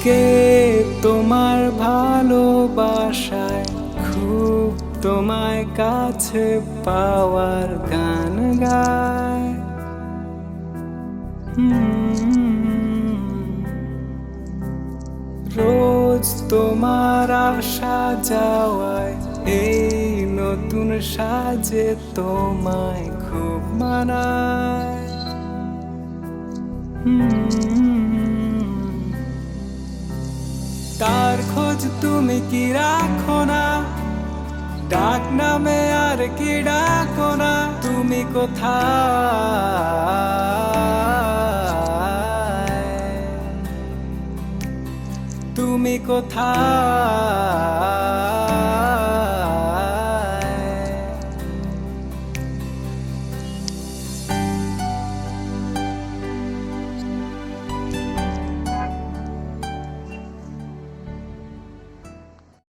কে তোমার ভালোবাসায় খুব তোমায় কাছে পাওয়ার গান গায়। রোজ তোমার আসা যাওয়ায় এই নতুন সাজে তোমায় খুব মানায়। তার খোঁজ তুমি কি রাখো না, ডাক নামে আর কি ডাকো না, তুমি কোথায়, তুমি কোথায়।